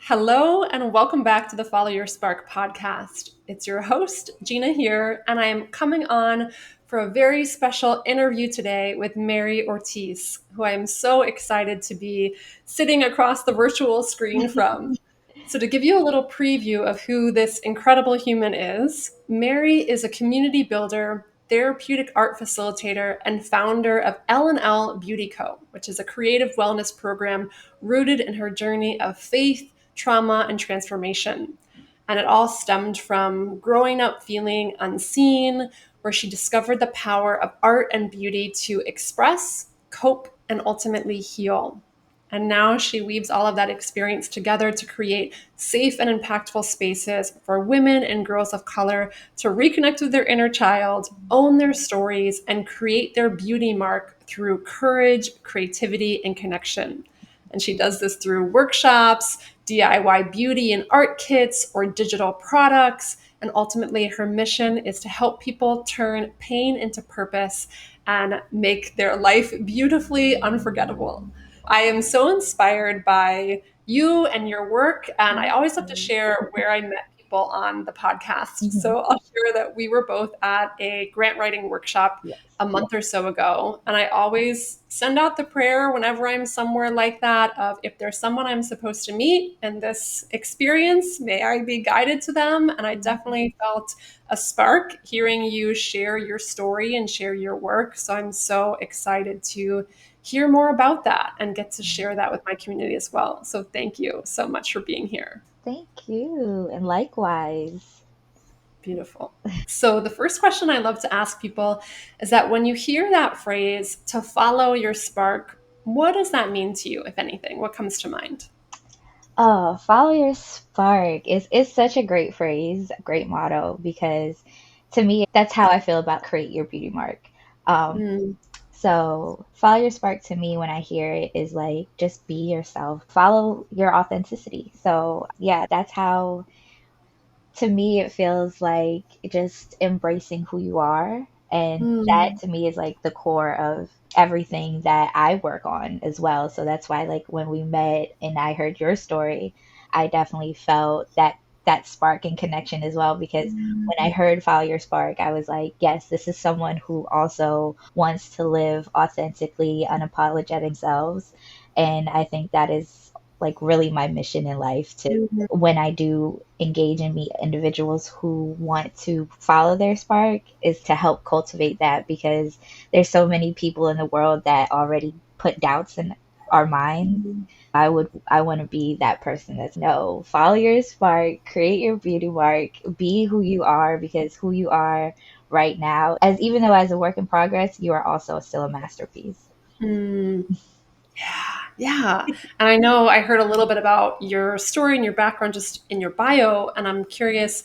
Hello, and welcome back to the Follow Your Spark podcast. It's your host, Gina here, and I am coming on for a very special interview today with Mary Ortiz, who I am so excited to be sitting across the virtual screen from. So, to give you a little preview of who this incredible human is, Mary is a community builder, therapeutic art facilitator, and founder of LnL Beauty Co, which is a creative wellness program rooted in her journey of faith, trauma, and transformation. And it all stemmed from growing up feeling unseen, where she discovered the power of art and beauty to express, cope, and ultimately heal. And now she weaves all of that experience together to create safe and impactful spaces for women and girls of color to reconnect with their inner child, own their stories, and create their beauty mark through courage, creativity, and connection. And she does this through workshops, DIY beauty and art kits, or digital products. And ultimately, her mission is to help people turn pain into purpose and make their life beautifully unforgettable. I am so inspired by you and your work, and I always love to share where I met people on the podcast. Mhm. So I'll share that we were both at a grant writing workshop Yes. a month or so ago, and I always send out the prayer whenever I'm somewhere like that of if there's someone I'm supposed to meet in this experience, may I be guided to them. And I definitely felt a spark hearing you share your story and share your work. So I'm so excited to hear more about that and get to share that with my community as well. So thank you so much for being here. Thank you. And likewise. Beautiful. So the first question I love to ask people is that when you hear that phrase to follow your spark, what does that mean to you, if anything? What comes to mind? Oh, follow your spark is such a great phrase, a great motto, because to me, that's how I feel about create your beauty mark. Um, Mm, so follow your spark to me when I hear it is like just be yourself, follow your authenticity. So yeah, that's how to me it feels like just embracing who you are. And that mm, to me is like the core of everything that I work on as well. So that's why like when we met and I heard your story, I definitely felt that spark and connection as well, because when I mm, heard follow your spark, I was like, yes, this is someone who also wants to live authentically, unapologetic selves. And I think that is like really my mission in life, to mm, when I do engage and meet individuals who want to follow their spark, is to help cultivate that, because there's so many people in the world that already put doubts in our minds. mm. I want to be that person that's no, follow your spark, create your beauty mark, be who you are, because who you are right now, as even though as a work in progress, you are also still a masterpiece. Mm. Yeah, yeah. And I know I heard a little bit about your story and your background just in your bio, and I'm curious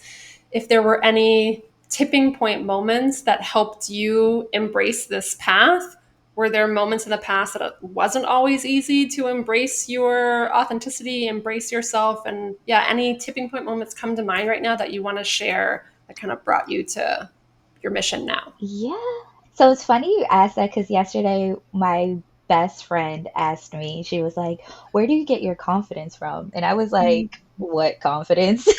if there were any tipping point moments that helped you embrace this path. Were there moments in the past that it wasn't always easy to embrace your authenticity, embrace yourself? And yeah, any tipping point moments come to mind right now that you want to share that kind of brought you to your mission now? Yeah. So it's funny you asked that, because yesterday my best friend asked me, she was like, where do you get your confidence from? And I was like, what confidence?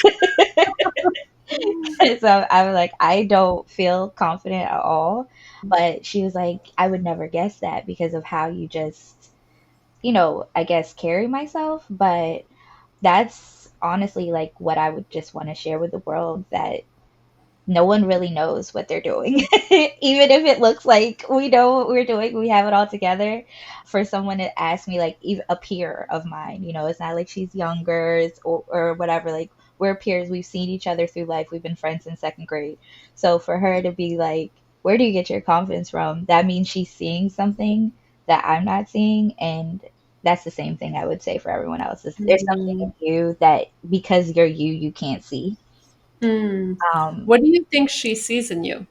So I was like, I don't feel confident at all. But she was like, I would never guess that because of how you just, I guess carry myself. But that's honestly like what I would just want to share with the world, that no one really knows what they're doing. Even if it looks like we know what we're doing, we have it all together. For someone to ask me, like even a peer of mine, it's not like she's younger or whatever. Like we're peers, we've seen each other through life, we've been friends in second grade. So for her to be like, where do you get your confidence from? That means she's seeing something that I'm not seeing. And that's the same thing I would say for everyone else. There's something Mm. in you that because you're you can't see. Mm. Um, What do you think she sees in you?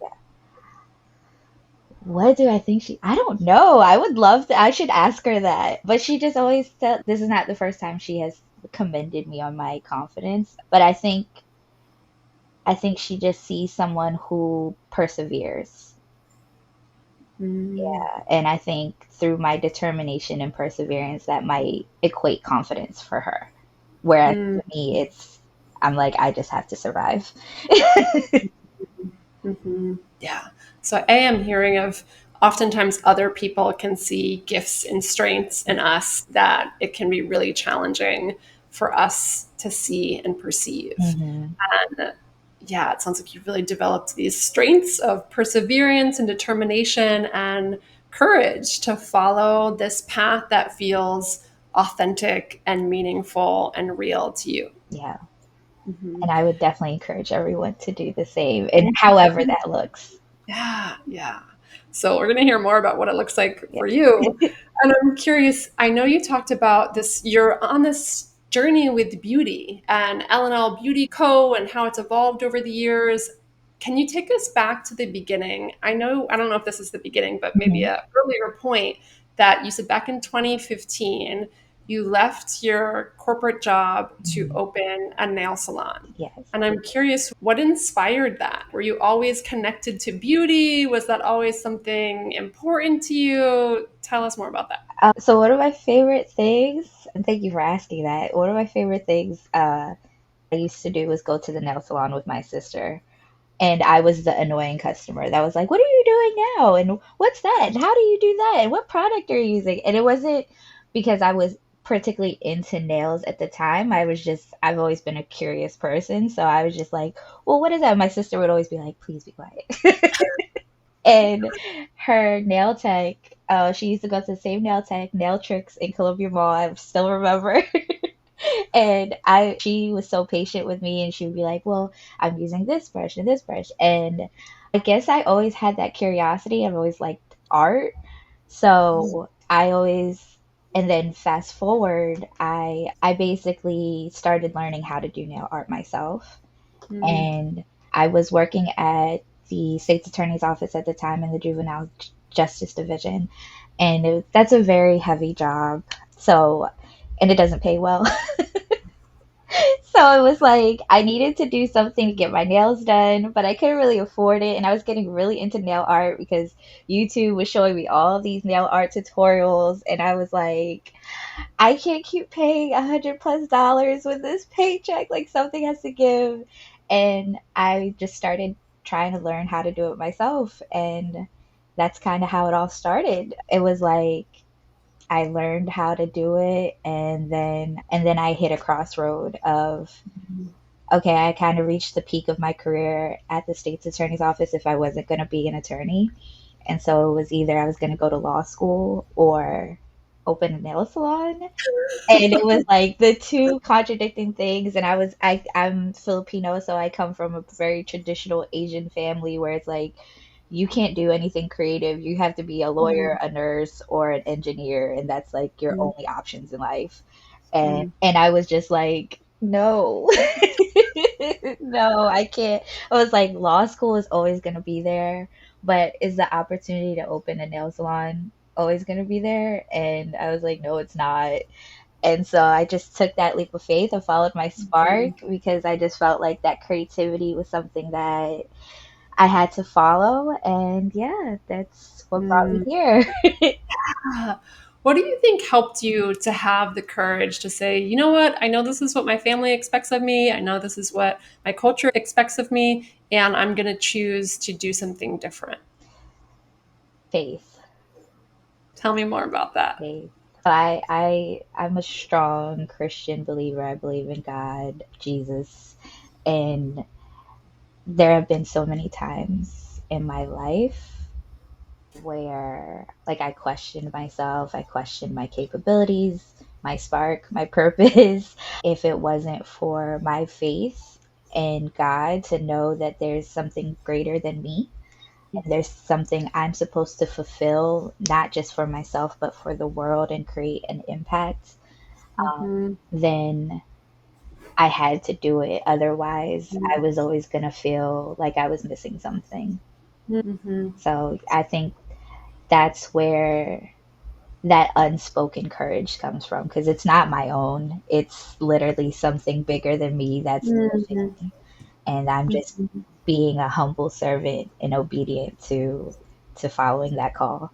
What do I think I don't know. I would love to, I should ask her that. But she just always said, this is not the first time she has commended me on my confidence. But I think she just sees someone who perseveres. Mm. Yeah. And I think through my determination and perseverance, that might equate confidence for her. Whereas Mm, to me, I'm like, I just have to survive. yeah. So I am hearing of oftentimes other people can see gifts and strengths in us that it can be really challenging for us to see and perceive. Hmm. And yeah, it sounds like you've really developed these strengths of perseverance and determination and courage to follow this path that feels authentic and meaningful and real to you. Yeah. Mhm. And I would definitely encourage everyone to do the same, and however that looks. Yeah, yeah. So we're going to hear more about what it looks like for Yes. you. And I'm curious, I know you talked about this, you're on this journey with beauty and LnL Beauty Co. and how it's evolved over the years. Can you take us back to the beginning? I don't know if this is the beginning, but maybe Mhm. a earlier point that you said back in 2015, you left your corporate job to Mhm. open a nail salon. Yes. And I'm curious, what inspired that? Were you always connected to beauty? Was that always something important to you? Tell us more about that. So one of my favorite things, and thank you for asking that. One of my favorite things I used to do was go to the nail salon with my sister. And I was the annoying customer that was like, "What are you doing now? And what's that? And how do you do that? And what product are you using?" And it wasn't because I was particularly into nails at the time. I've always been a curious person. So I was just like, "Well, what is that?" My sister would always be like, "Please be quiet." And her nail tech, she used to go to the same nail tech, Nail Tricks in Columbia Mall. I still remember. And I she was so patient with me, and she would be like, "Well, I'm using this brush and this brush." And I guess I always had that curiosity. I've always liked art. So I always and then fast forward, I basically started learning how to do nail art myself. Mm, And I was working at the state's attorney's office at the time in the juvenile justice division. And that's a very heavy job. So, and it doesn't pay well. So it was like I needed to do something to get my nails done, but I couldn't really afford it. And I was getting really into nail art because YouTube was showing me all these nail art tutorials. And I was like, I can't keep paying $100+ with this paycheck. Like something has to give. And I just started trying to learn how to do it myself. And that's kind of how it all started. It was like I learned how to do it, and then I hit a crossroad of okay, I kind of reached the peak of my career at the state's attorney's office if I wasn't going to be an attorney. And so it was either I was going to go to law school or open a nail salon. And it was like the two contradicting things. And I'm Filipino, so I come from a very traditional Asian family where it's like you can't do anything creative. You have to be a lawyer, mm, a nurse, or an engineer, and that's like your mm, only options in life. And mm, and I was just like, no. No, I can't. I was like, law school is always going to be there, but is the opportunity to open a nail salon always going to be there? And I was like, no, it's not. And so I just took that leap of faith and followed my spark mm, because I just felt like that creativity was something that I had to follow. And yeah, that's what brought me mm. here. Ah, what do you think helped you to have the courage to say, you know what, I know this is what my family expects of me. I know this is what my culture expects of me, and I'm going to choose to do something different. Faith. Tell me more about that. Faith. I'm a strong Christian believer. I believe in God, Jesus, and there have been so many times in my life where like I questioned myself, I questioned my capabilities, my spark, my purpose. If it wasn't for my faith in God to know that there's something greater than me and there's something I'm supposed to fulfill, not just for myself, but for the world and create an impact, Hmm. then I had to do it. Otherwise, I was always going to feel like I was missing something. Hmm. So I think that's where that unspoken courage comes from because it's not my own. It's literally something bigger than me that's Hmm. pushing. And I'm just being a humble servant and obedient to following that call.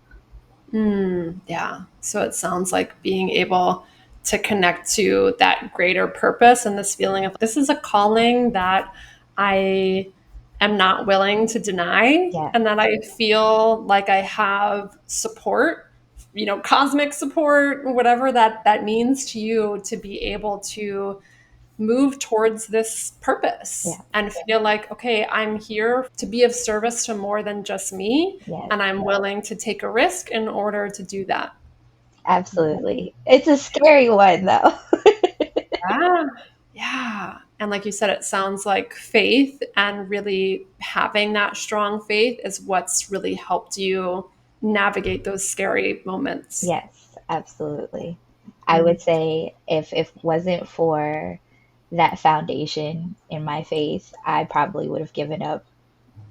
Yeah. So it sounds like being able to connect to that greater purpose and this feeling of this is a calling that I am not willing to deny, Yeah. and that I feel like I have support, cosmic support, whatever that means to you, to be able to move towards this purpose Yeah. and feel like, okay, I'm here to be of service to more than just me, Yes. and I'm willing to take a risk in order to do that. Absolutely. It's a scary one though. Yeah. Yeah. And like you said, it sounds like faith, and really having that strong faith is what's really helped you navigate those scary moments. Yes, absolutely. I Mm. would say if wasn't for that foundation in my faith, I probably would have given up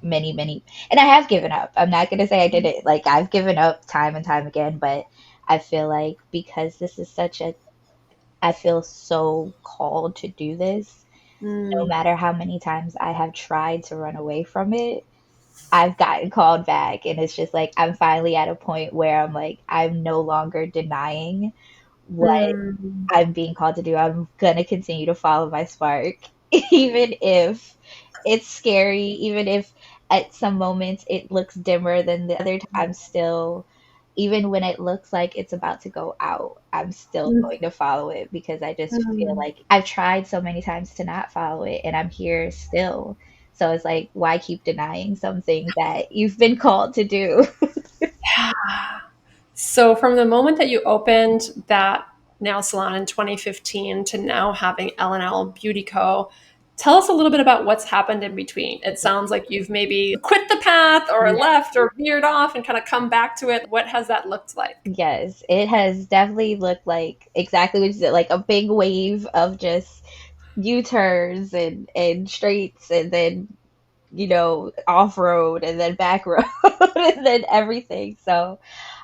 many, and I have given up. I'm not going to say I did it. Like I've given up time and time again, but I feel like because this is such a I feel so called to do this, no Mm. matter how many times I have tried to run away from it, I've gotten called back. And it's just like I'm finally at a point where I'm like, I'm no longer denying what Mm. I'm being called to do. I'm going to continue to follow my spark, even if it's scary, even if at some moments it looks dimmer than the other times, still, even when it looks like it's about to go out, I'm still Mm. going to follow it because I just feel Mm. like I've tried so many times to not follow it and I'm here still. So it's like, why keep denying something that you've been called to do? Yeah. So, from the moment that you opened that nail salon in 2015 to now having LnL Beauty Co, tell us a little bit about what's happened in between. It sounds like you've maybe quit the path or Yeah. left or veered off and kind of come back to it. What has that looked like? Yes, it has definitely looked like exactly what you said, like a big wave of just U-turns and straights and then, off road and then back road and then everything. So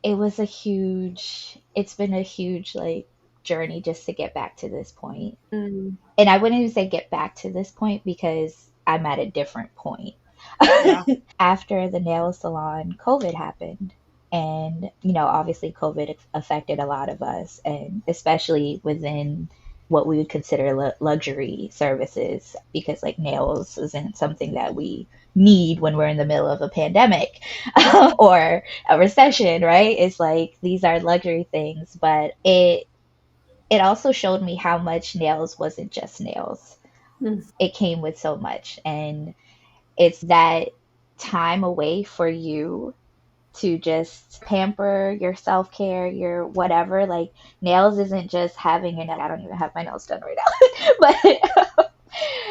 it's been a huge like journey just to get back to this point. Mm. And I wouldn't even say get back to this point because I'm at a different point. Yeah. After the nail salon, COVID happened. And, obviously, COVID affected a lot of us, and especially within what we would consider luxury services, because like nails isn't something that we need when we're in the middle of a pandemic or a recession, right? It's like these are luxury things, but it also showed me how much nails wasn't just nails. Mm. It came with so much, and it's that time away for you to just pamper your self care, your whatever. Like nails isn't just having your nail. I don't even have my nails done right now, but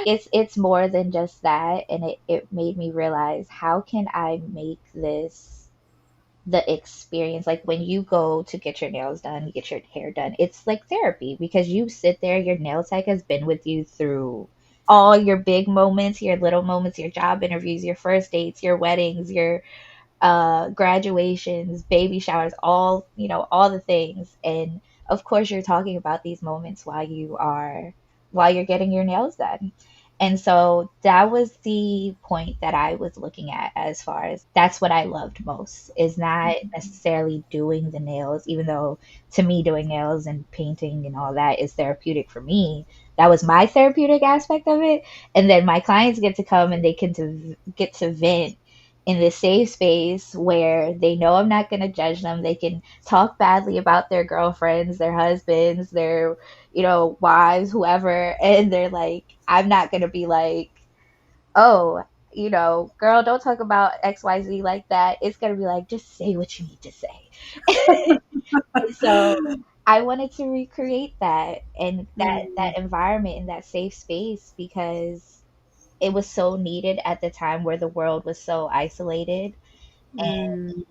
it's more than just that. And it made me realize how can I make this the experience like when you go to get your nails done, you get your hair done. It's like therapy because you sit there, your nail tech has been with you through all your big moments, your little moments, your job interviews, your first dates, your weddings, your graduations, baby showers, all the things. And of course, you're talking about these moments while you're getting your nails done. And so that was the point that I was looking at as far as that's what I loved most is not necessarily doing the nails, even though to me, doing nails and painting and all that is therapeutic for me. That was my therapeutic aspect of it. And then my clients get to come and they can get to vent in this safe space where they know I'm not going to judge them. They can talk badly about their girlfriends, their husbands, their, wives, whoever. And they're like, I'm not going to be like, oh, girl, don't talk about XYZ like that. It's going to be like, just say what you need to say. And so I wanted to recreate that and that Mm. environment and that safe space because it was so needed at the time where the world was so isolated and Mm.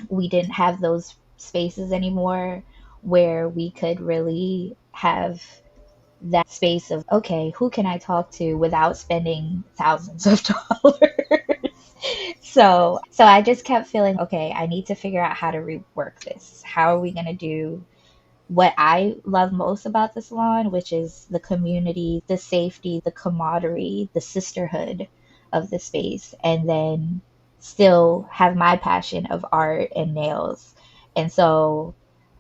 we didn't have those spaces anymore where we could really have that space of okay, who can I talk to without spending thousands of dollars. So I just kept feeling okay, I need to figure out how to rework this. How are we going to do what I love most about the salon, which is the community, the safety, the camaraderie, the sisterhood of the space, and then still have my passion of art and nails. And so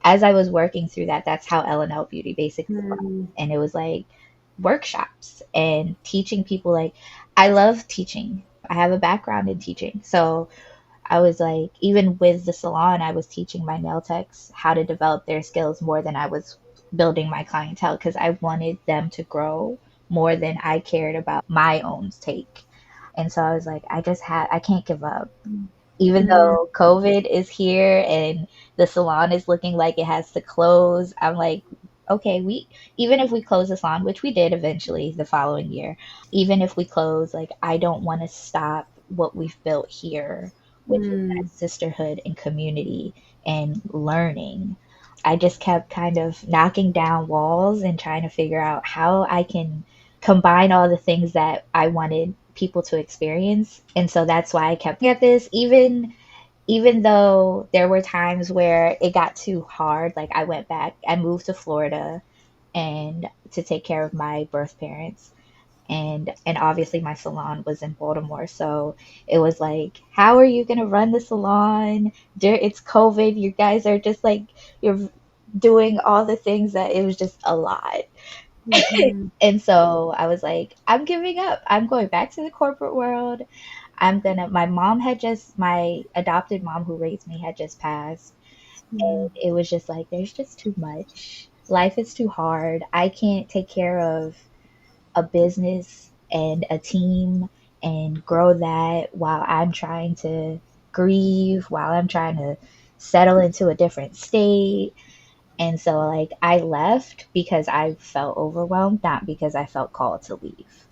as I was working through that, that's how LnL Beauty basically was. Mm. And it was like workshops and teaching people. Like, I love teaching. I have a background in teaching. So I was like, even with the salon, I was teaching my nail techs how to develop their skills more than I was building my clientele, because I wanted them to grow more than I cared about my own take. And so I was like, I can't give up. Even Mm. though COVID is here and the salon is looking like it has to close, I'm like, okay, even if we close the salon, which we did eventually the following year, even if we close, like, I don't want to stop what we've built here, which is that Mm. sisterhood and community and learning. I just kept kind of knocking down walls and trying to figure out how I can combine all the things that I wanted people to experience. And so that's why I kept at this, even though there were times where it got too hard. Like, I moved to Florida and to take care of my birth parents, and obviously my salon was in Baltimore. So it was like, how are you going to run the salon? It's COVID. You guys are just like, you're doing all the things that it was just a lot. Mhm. And so I was like, I'm giving up. I'm going back to the corporate world. My adopted mom who raised me had just passed. Mhm. And it was just like, there's just too much. Life is too hard. I can't take care of a business and a team and grow that while I'm trying to grieve, while I'm trying to settle into a different state. And so, like, I left because I felt overwhelmed, not because I felt called to leave.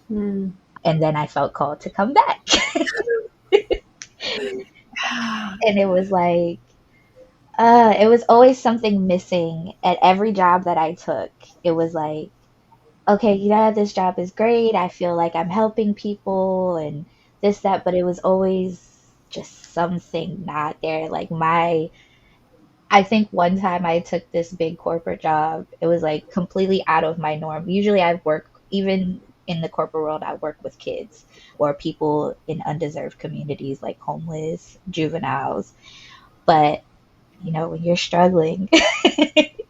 Mm. And then I felt called to come back. And it was like, it was always something missing at every job that I took. It was like, okay, yeah, this job is great. I feel like I'm helping people and this, that, but it was always just something not there. I think one time I took this big corporate job, it was like completely out of my norm. Usually I work, even in the corporate world, I work with kids or people in undeserved communities like homeless, juveniles. But when you're struggling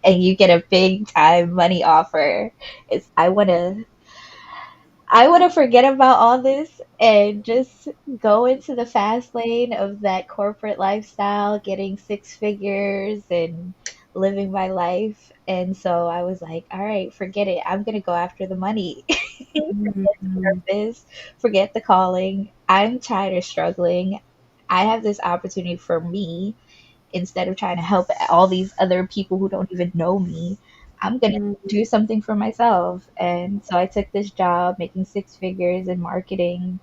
and you get a big time money offer, I want to forget about all this and just go into the fast lane of that corporate lifestyle, getting six figures and living my life. And so I was like, all right, forget it. I'm going to go after the money. Forget the Mhm. purpose, forget the calling. I'm tired of struggling. I have this opportunity for me. Instead of trying to help all these other people who don't even know me, I'm going to Mhm. do something for myself. And so I took this job making six figures in marketing.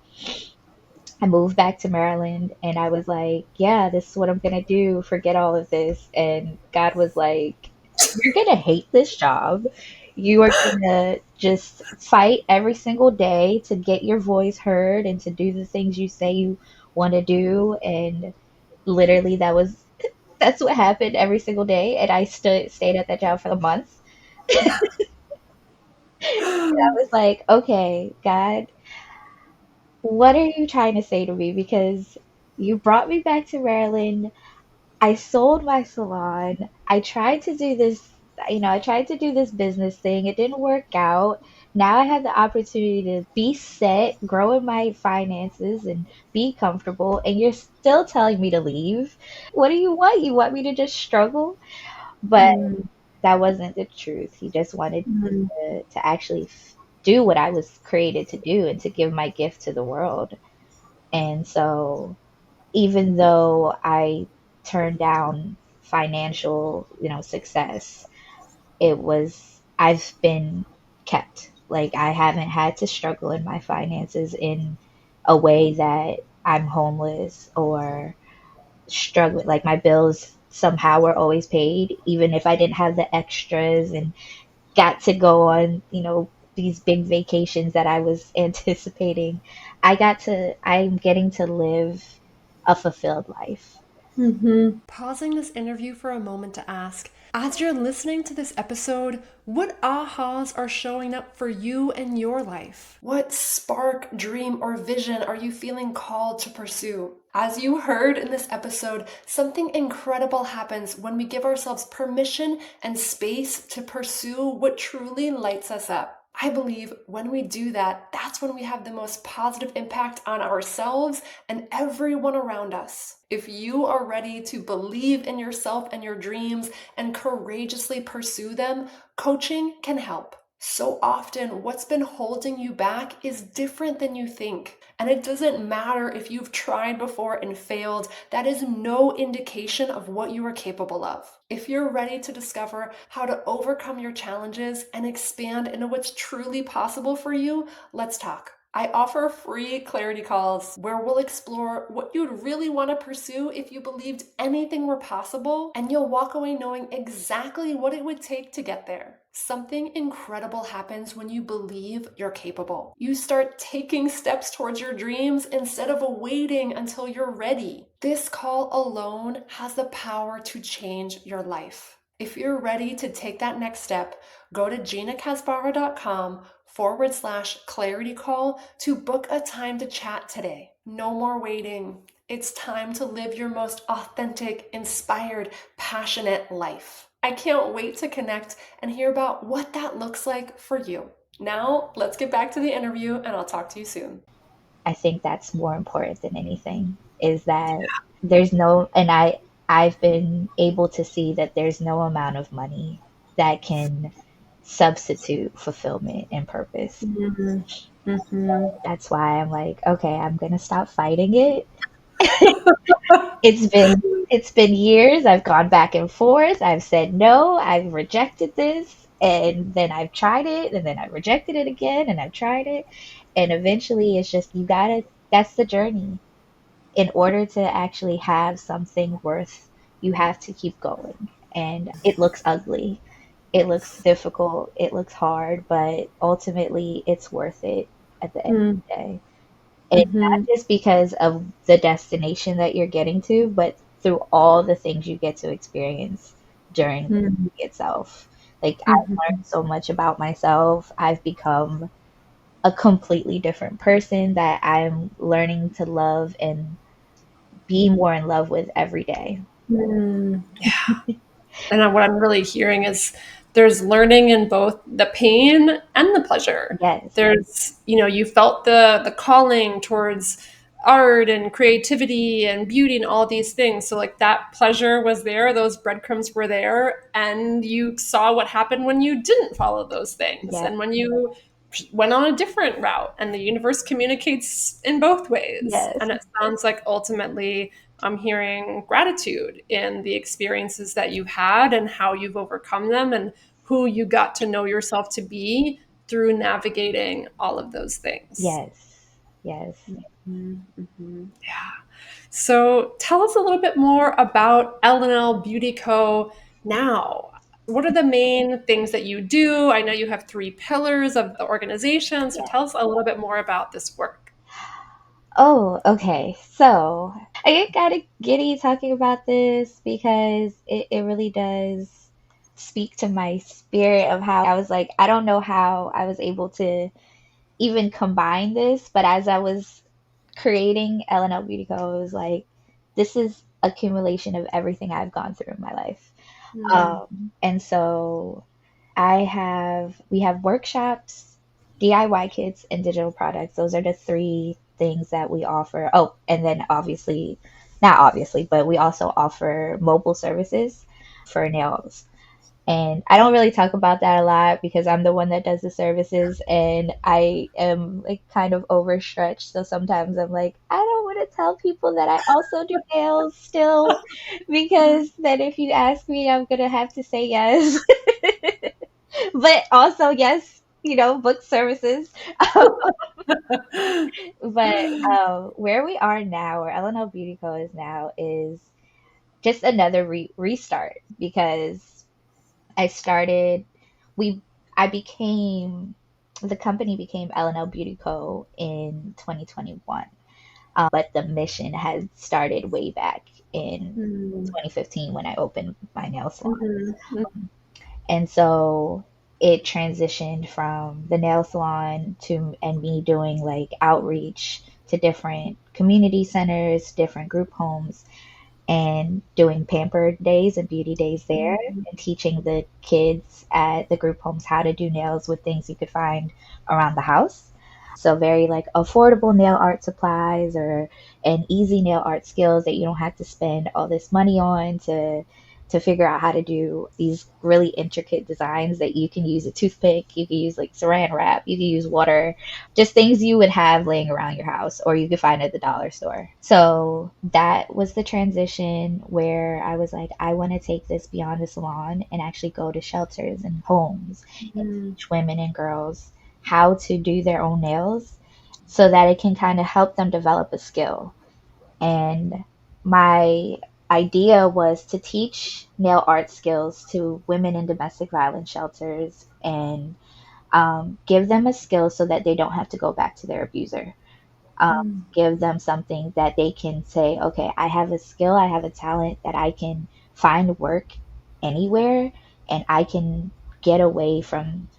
I moved back to Maryland and I was like, yeah, this is what I'm going to do. Forget all of this. And God was like, you're going to hate this job. You are going to just fight every single day to get your voice heard and to do the things you say you want to do. And literally, that's what happened every single day. And I stayed at that job for a month. I was like, okay, God, what are you trying to say to me? Because you brought me back to Maryland. I sold my salon. I tried to do this business thing. It didn't work out. Now I have the opportunity to be set, grow in my finances, and be comfortable. And you're still telling me to leave. What do you want? You want me to just struggle? But Mhm. that wasn't the truth. He just wanted Mhm. to actually do what I was created to do and to give my gift to the world. And so, even though I turned down financial, success, I've been kept. Like, I haven't had to struggle in my finances in a way that I'm homeless or struggling. Like, my bills somehow were always paid, even if I didn't have the extras and got to go on, these big vacations that I was anticipating. I'm getting to live a fulfilled life. Mhm. Pausing this interview for a moment to ask, As you're listening to this episode, what ahas are showing up for you and your life? What spark, dream, or vision are you feeling called to pursue? As you heard in this episode, something incredible happens when we give ourselves permission and space to pursue what truly lights us up. I believe when we do that, that's when we have the most positive impact on ourselves and everyone around us. If you are ready to believe in yourself and your dreams and courageously pursue them, coaching can help. So often, what's been holding you back is different than you think. And it doesn't matter if you've tried before and failed, that is no indication of what you are capable of. If you're ready to discover how to overcome your challenges and expand into what's truly possible for you, let's talk. I offer free clarity calls where we'll explore what you'd really want to pursue if you believed anything were possible, and you'll walk away knowing exactly what it would take to get there. Something incredible happens when you believe you're capable. You start taking steps towards your dreams instead of waiting until you're ready. This call alone has the power to change your life. If you're ready to take that next step, go to ginacasbarra.com/clarity call to book a time to chat today. No more waiting. It's time to live your most authentic, inspired, passionate life. I can't wait to connect and hear about what that looks like for you. Now, let's get back to the interview and I'll talk to you soon. I think that's more important than anything is that there's no, and I've been able to see that there's no amount of money that can substitute fulfillment and purpose. Mm-hmm. Mm-hmm. That's why I'm like, okay, I'm gonna stop fighting it. It's been years. I've gone back and forth. I've said no. I've rejected this, and then I've tried it, and then I rejected it again, and I've tried it, and eventually, it's just you gotta. That's the journey. In order to actually have something worth, you have to keep going, and it looks ugly. It looks difficult. It looks hard, but ultimately, it's worth it at the end of the day. And Mm-hmm. not just because of the destination that you're getting to, but through all the things you get to experience during the Mm-hmm. journey itself. Like, I've Mm-hmm. learned so much about myself. I've become a completely different person that I'm learning to love and be more in love with every day. Mm. And what I'm really hearing is there's learning in both the pain and the pleasure. Yes, There's, you felt the calling towards art and creativity and beauty and all these things. So like that pleasure was there, those breadcrumbs were there, and you saw what happened when you didn't follow those things yes, and when you went on a different route, and the universe communicates in both ways. yes, And it sounds like ultimately I'm hearing gratitude in the experiences that you had and how you've overcome them and who you got to know yourself to be through navigating all of those things. yes, yes. Mm-hmm. Yeah. So tell us a little bit more about LnL Beauty Co. now. What are the main things that you do? I know you have three pillars of the organization. So Yes. tell us a little bit more about this work. Oh, okay. So I get kind of giddy talking about this because it really does speak to my spirit of how I was like, I don't know how I was able to even combine this, but as I was creating LnL Beauty Co, I was like, this is accumulation of everything I've gone through in my life. Mm, And so we have workshops, DIY kits, and digital products. Those are the three things that we offer. Oh, and then obviously, not obviously, but we also offer mobile services for nails. And I don't really talk about that a lot because I'm the one that does the services and I am like kind of overstretched. So sometimes I'm like, I don't want to tell people that I also do nails still because then if you ask me, I'm going to have to say yes. But also, yes, book services. But where we are now, where LnL Beauty Co is now, is just another restart because I started, we, I became, the company became LnL Beauty Co. in 2021. but the mission has started way back in Mm. 2015 when I opened my nail salon. Mhm. And so it transitioned from the nail salon to and me doing like outreach to different community centers, different group homes, and doing pamper days and beauty days there Mhm. and teaching the kids at the group homes how to do nails with things you could find around the house. So very like affordable nail art supplies or and easy nail art skills that you don't have to spend all this money on to figure out how to do these really intricate designs that you can use a toothpick, you can use like saran wrap, you can use water, just things you would have laying around your house or you could find at the dollar store. So that was the transition where I was like, I want to take this beyond the salon and actually go to shelters and homes and Mhm. teach women and girls how to do their own nails so that it can kind of help them develop a skill. And my idea was to teach nail art skills to women in domestic violence shelters and give them a skill so that they don't have to go back to their abuser. Um, Mhm. give them something that they can say, okay, I have a skill, I have a talent that I can find work anywhere and I can get away from,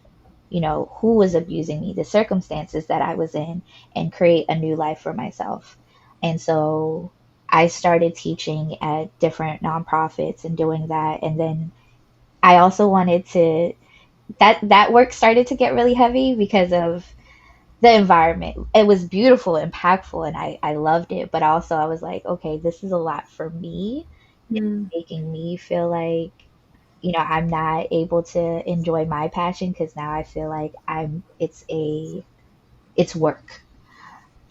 who was abusing me, the circumstances that I was in, and create a new life for myself. And so I started teaching at different nonprofits and doing that. And then I also wanted to, that work started to get really heavy because of the environment. It was beautiful, impactful, and I loved it. But also, I was like, okay, this is a lot for me. It's Mhm. making me feel like, I'm not able to enjoy my passion because now I feel like it's work.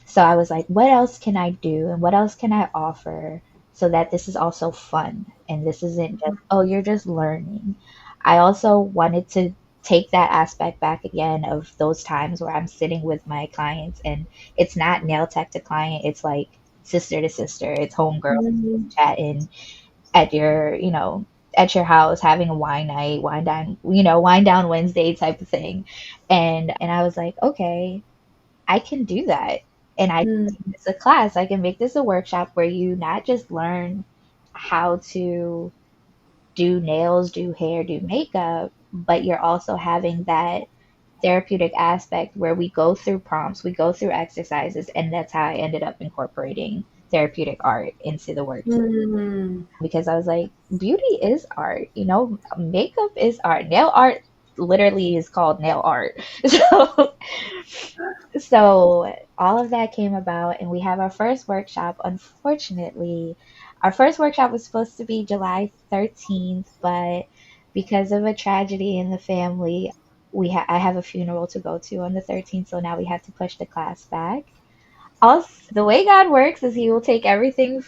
So I was like, what else can I do and what else can I offer so that this is also fun and this isn't just, oh, you're just learning. I also wanted to take that aspect back again of those times where I'm sitting with my clients and it's not nail tech to client, it's like sister to sister, it's homegirls Mhm. chatting at at your house having a wine night, wine down Wednesday type of thing. And I was like, okay, I can do that. And I can make Mhm. this a class. I can make this a workshop where you not just learn how to do nails, do hair, do makeup, but you're also having that therapeutic aspect where we go through prompts, we go through exercises, and that's how I ended up incorporating therapeutic art into the work Mhm. because I was like, beauty is art, makeup is art. Nail art literally is called nail art. So so all of that came about and we have our first workshop. Unfortunately, our first workshop was supposed to be July 13th, but because of a tragedy in the family, I have a funeral to go to on the 13th, so now we have to push the class back. Also, the way God works is He will take everything,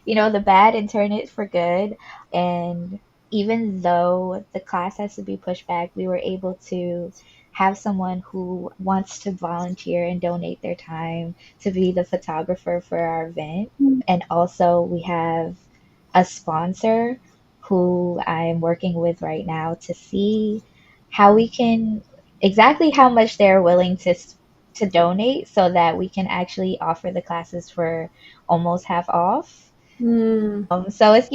the bad, and turn it for good. And even though the class has to be pushed back, we were able to have someone who wants to volunteer and donate their time to be the photographer for our event. And also, we have a sponsor who I'm working with right now to see how we can exactly how much they're willing to donate so that we can actually offer the classes for almost half off. Mhm. So it's,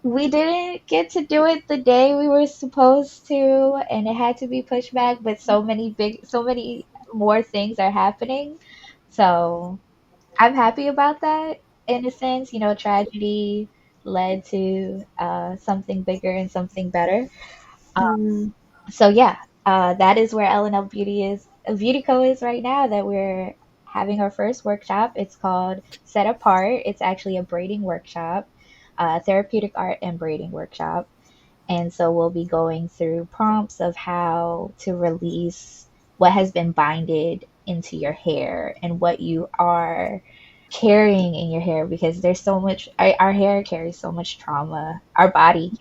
we didn't get to do it the day we were supposed to, and it had to be pushed back, but so many more things are happening. So I'm happy about that in a sense. Tragedy led to something bigger and something better. Mhm. So yeah, that is where LnL Beauty Co is right now. That we're having our first workshop. It's called Set Apart. It's actually a braiding workshop, therapeutic art and braiding workshop. And so we'll be going through prompts of how to release what has been binded into your hair and what you are carrying in your hair because there's so much our hair carries so much trauma. Our body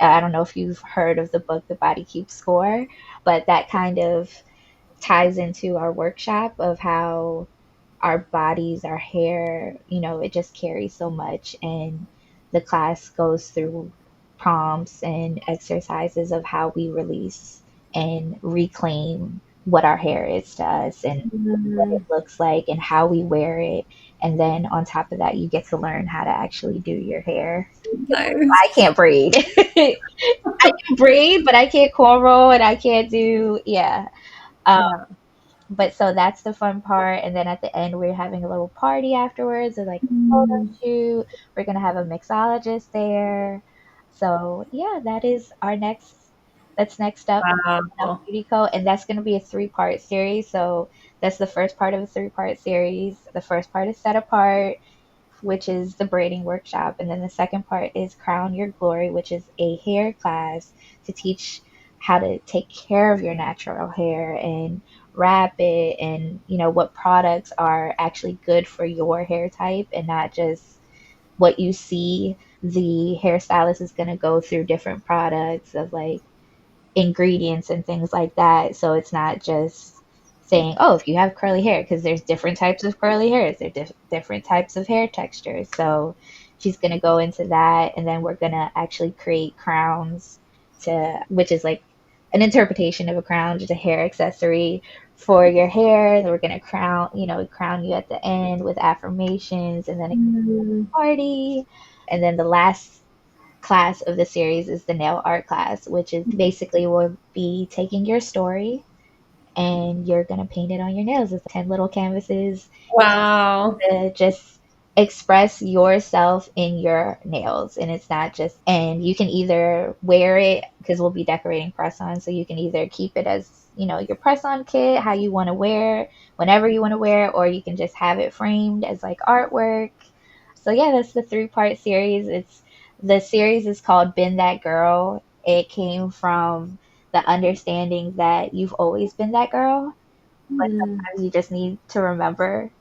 I don't know if you've heard of the book The Body Keeps Score, but that kind of ties into our workshop of how our bodies, our hair, it just carries so much. And the class goes through prompts and exercises of how we release and reclaim what our hair is to us and what it Mm, looks like and how we wear it. And then on top of that, you get to learn how to actually do your hair. I nice. can't braid. I can braid, but I can't cornrow and I can't do, yeah. Um, Yeah. but so that's the fun part. And then at the end, we're having a little party afterwards, or like a photo Mm, shoot. We're gonna have a mixologist there. So yeah, that is our next. That's next up. LnL wow. Beauty Co. And that's gonna be a three-part series. So that's the first part of a three-part series. The first part is set apart, which is the braiding workshop. And then the second part is Crown Your Glory, which is a hair class to teach how to take care of your natural hair and wrap it and what products are actually good for your hair type and not just what you see. The hairstylist is going to go through different products of like ingredients and things like that. So it's not just saying, oh, if you have curly hair, because there's different types of curly hairs, there are different types of hair textures. So she's going to go into that. And then we're going to actually create crowns which is like an interpretation of a crown, just a hair accessory for your hair. Then we're going to crown you at the end with affirmations and then a Mm, party. And then the last class of the series is the nail art class, which is basically will be taking your story and you're gonna paint it on your nails. It's 10 little canvases wow. to just express yourself in your nails. And it's not just, and you can either wear it because we'll be decorating press on. So you can either keep it as, your press on kit, how you want to wear it, whenever you want to wear it, or you can just have it framed as like artwork. So yeah, that's the three-part series. The series is called Been That Girl. It came from the understanding that you've always been that girl, but Mm, sometimes you just need to remember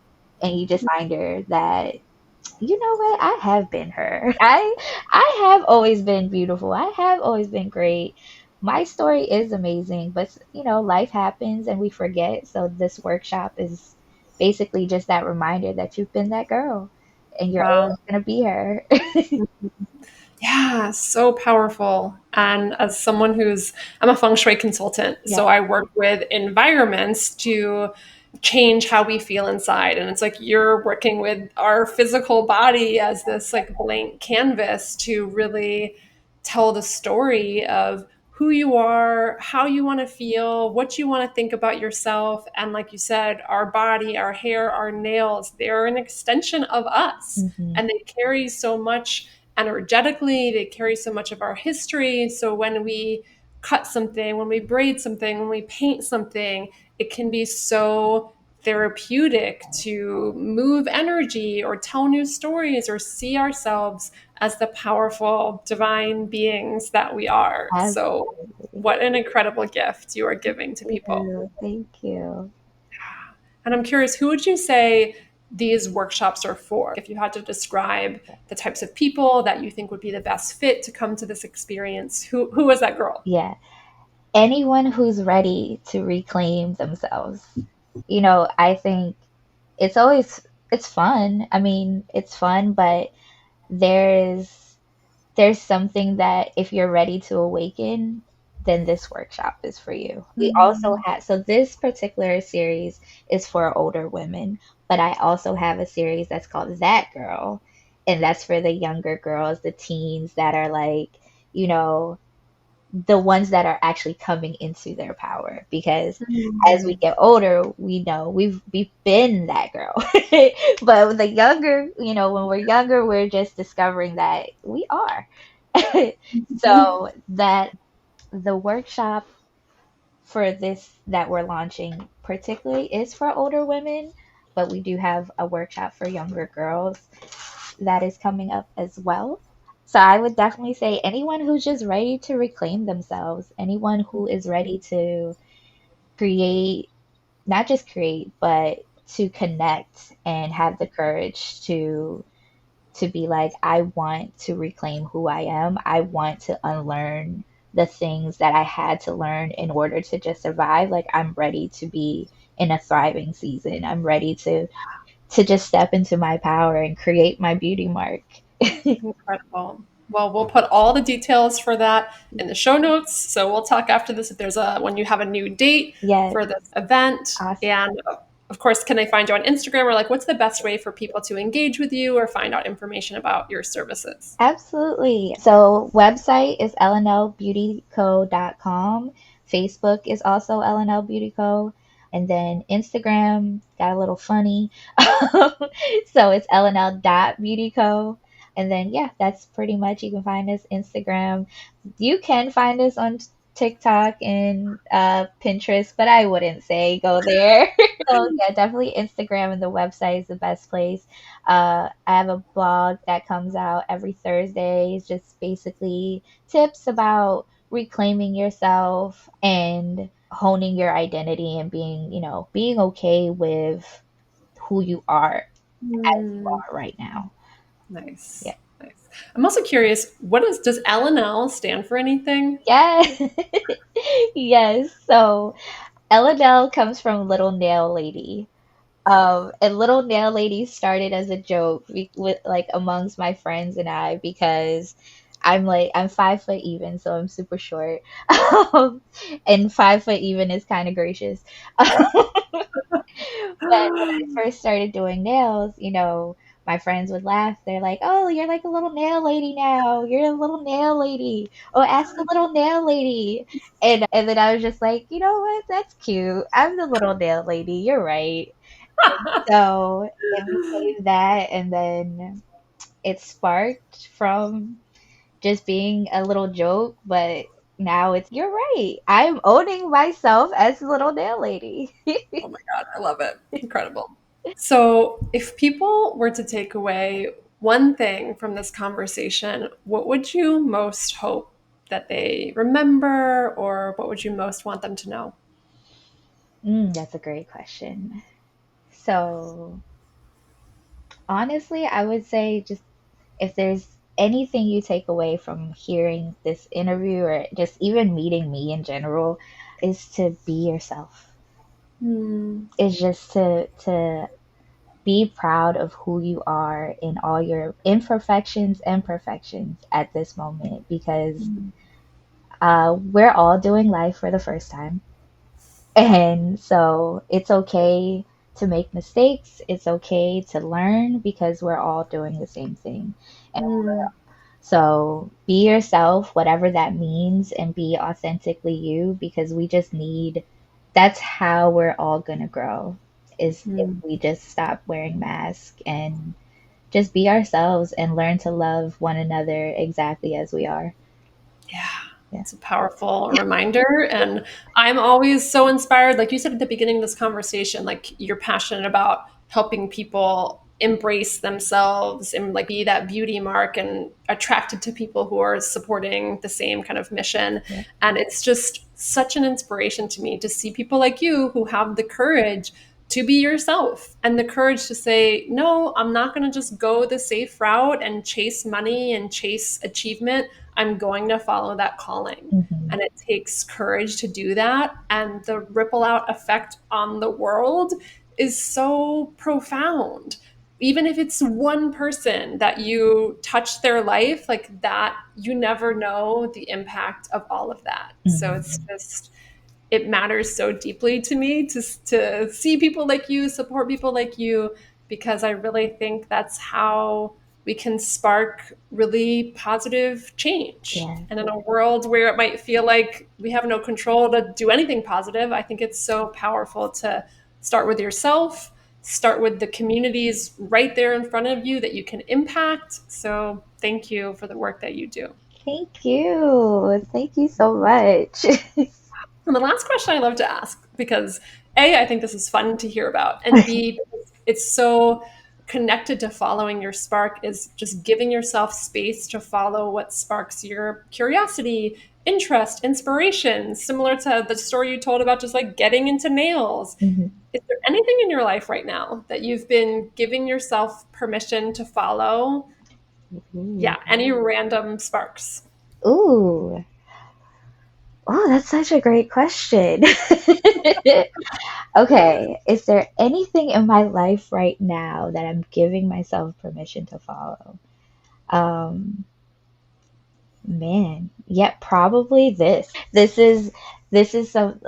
and you just find her that you know what, I have been her. I have always been beautiful. I have always been great. My story is amazing, but life happens and we forget. So this workshop is basically just that reminder that you've been that girl and you're wow. always gonna be her. Yeah, so powerful. And as someone I'm a feng shui consultant, Yeah. so I work with environments to change how we feel inside. And it's like you're working with our physical body as this like blank canvas to really tell the story of who you are, how you want to feel, what you want to think about yourself. And like you said, our body, our hair, our nails, they're an extension of us Hmm. and they carry so much energetically. They carry so much of our history. So when we cut something, when we braid something, when we paint something, it can be so therapeutic to move energy or tell new stories or see ourselves as the powerful divine beings that we are. So, Absolutely. what an incredible gift you are giving to people. Thank you. And I'm curious, who would you say these workshops are for? If you had to describe the types of people that you think would be the best fit to come to this experience, who is that girl? Yeah. Anyone who's ready to reclaim themselves. I think it's always it's fun. I mean, it's fun, but there's there's something that if you're ready to awaken, then this workshop is for you. We also Mm, have, so this particular series is for older women, but I also have a series that's called That Girl, and that's for the younger girls, the teens that are like, you know, the ones that are actually coming into their power, because as we mm, get older we know we've been that girl. But with the younger, when we're younger, we're just discovering that we are. mhm. So that the workshop for this that we're launching particularly is for older women, but we do have a workshop for younger girls that is coming up as well. So I would definitely say anyone who's just ready to reclaim themselves, anyone who is ready to create, not just create, but to connect and have the courage to be like, I want to reclaim who I am. I want to unlearn the things that I had to learn in order to just survive. Like I'm ready to be in a thriving season. I'm ready to just step into my power and create my beauty mark. Incredible. Well, we'll put all the details for that in the show notes. So we'll talk after this if there's a when you have a new date Yes, for this event. awesome. And of course, can they find you on Instagram or like what's the best way for people to engage with you or find out information about your services? Absolutely. So website is lnlbeautyco.com. Facebook is also LnL Beauty Co. And then Instagram got a little funny. So it's lnl.beautyco. And then yeah, that's pretty much you can find us Instagram. You can find us on TikTok and Pinterest, but I wouldn't say go there. So yeah, definitely Instagram and the website is the best place. I have a blog that comes out every Thursday. It's just basically tips about reclaiming yourself and honing your identity and being, being okay with who you are as you Hmm, are right now. nice. Yeah. Nice. I'm also curious, does LNL stand for anything? Yes. Yes. So L comes from Little Nail Lady. And Little Nail Lady started as a joke with like amongst my friends and I because I'm 5 foot even, so I'm super short. And 5 foot even is kind of gracious. But when I first started doing nails, my friends would laugh. They're like, "Oh, you're like a little nail lady now. You're a little nail lady. Oh, ask the little nail lady." And then I was just like, you know what? That's cute. I'm the little nail lady. You're right. So it became that, and then it sparked from just being a little joke, but now it's you're right. I'm owning myself as a little nail lady. Oh my God, I love it. Incredible. So, if people were to take away one thing from this conversation, what would you most hope that they remember, or what would you most want them to know? That's a great question. So, honestly, I would say just if there's anything you take away from hearing this interview or just even meeting me in general, is to be yourself. Hmm. Is just to be proud of who you are in all your imperfections and perfections at this moment because we're all doing life for the first time. And so it's okay to make mistakes. It's okay to learn because we're all doing the same thing. And Hmm. so be yourself, whatever that means, and be authentically you because we just need that's how we're all going to grow is if Hmm. we just stop wearing masks and just be ourselves and learn to love one another exactly as we are. Yeah, Yeah. it's a powerful reminder. And I'm always so inspired. Like you said at the beginning of this conversation, like you're passionate about helping people embrace themselves and like be that beauty mark and attracted to people who are supporting the same kind of mission. Yeah. And it's just such an inspiration to me to see people like you who have the courage to be yourself and the courage to say, no, I'm not going to just go the safe route and chase money and chase achievement. I'm going to follow that calling. Hmm. And it takes courage to do that. And the ripple out effect on the world is so profound. Even if it's one person that you touch their life, like that, you never know the impact of all of that. So it's Hmm. just, it matters so deeply to me to see people like you, support people like you, because I really think that's how we can spark really positive change. Yeah. And in a world where it might feel like we have no control to do anything positive, I think it's so powerful to start with yourself, start with the communities right there in front of you that you can impact. So thank you for the work that you do. Thank you. Thank you so much. And the last question I love to ask, because A, I think this is fun to hear about, and B, it's so connected to following your spark, is just giving yourself space to follow what sparks your curiosity, interest, inspiration, similar to the story you told about just like getting into nails. Mhm. Is there anything in your life right now that you've been giving yourself permission to follow? Ooh. Yeah, any random sparks? Ooh. Oh, that's such a great question. Okay, is there anything in my life right now that I'm giving myself permission to follow? Um, Man, yeah, probably this. This is some,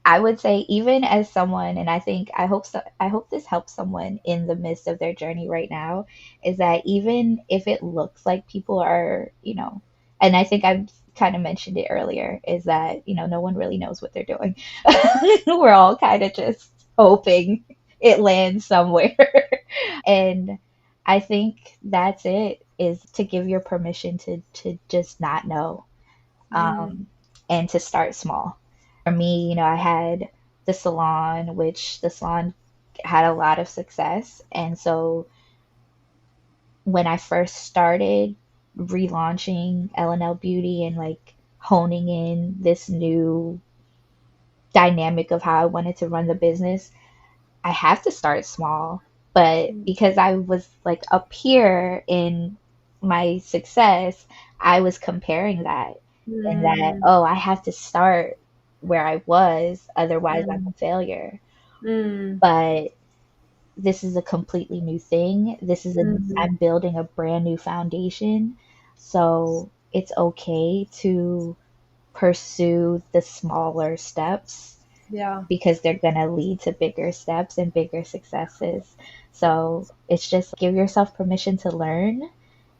I would say, even as someone, and I think I hope this helps someone in the midst of their journey right now, is that even if it looks like people are, and I think I've kind of mentioned it earlier, is that, no one really knows what they're doing. We're all kind of just hoping it lands somewhere. And I think that's it, is to give your permission to just not know, Mm, um, and to start small. For me, I had the salon had a lot of success. And so when I first started relaunching LnL Beauty and like honing in this new dynamic of how I wanted to run the business, I have to start small. But mm, because I was like up here in my success, I was comparing that, and that, mm, oh, I have to start where I was, otherwise I'm mm, a failure. mm, But this is a completely new thing. mm. I'm building a brand new foundation. So it's okay to pursue the smaller steps, Yeah. because they're going to lead to bigger steps and bigger successes. So it's just give yourself permission to learn,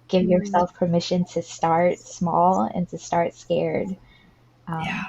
give Mm. yourself permission to start small and to start scared. Um, Yeah.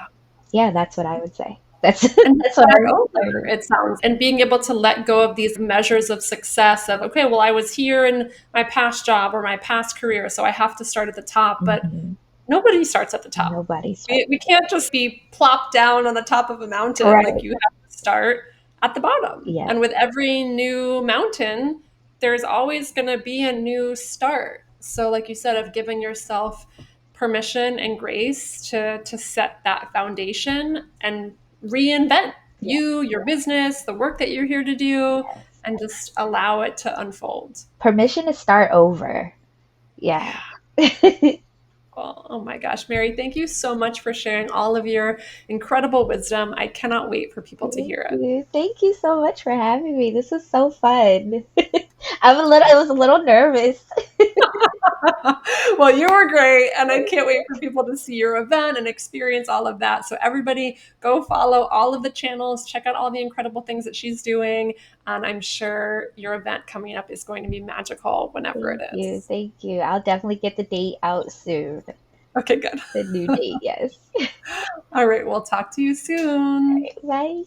yeah, that's what I would say. That's And that's what start I'm over, learning. it sounds, and being able to let go of these measures of success of, okay, well, I was here in my past job or my past career, so I have to start at the top. But Hmm. nobody starts at the top. Nobody starts. We can't just be plopped down on the top of a mountain. Like, Right. you have to start at the bottom. Yeah. And with every new mountain, there's always going to be a new start. So, like you said, of giving yourself permission and grace to set that foundation and reinvent Yeah. you, your business, the work that you're here to do, Yes. and just allow it to unfold. Permission to start over. Yeah. Yeah. Well, oh my gosh, Mary, thank you so much for sharing all of your incredible wisdom. I cannot wait for people to Thank hear it. you. Thank you so much for having me. This was so fun. I was a little nervous. Well, you were great, and I can't wait for people to see your event and experience all of that. So, everybody, go follow all of the channels, check out all the incredible things that she's doing, and I'm sure your event coming up is going to be magical whenever it Thank you. is. Thank you. I'll definitely get the date out soon. Okay, good. The new date, yes. All right, we'll talk to you soon. Bye.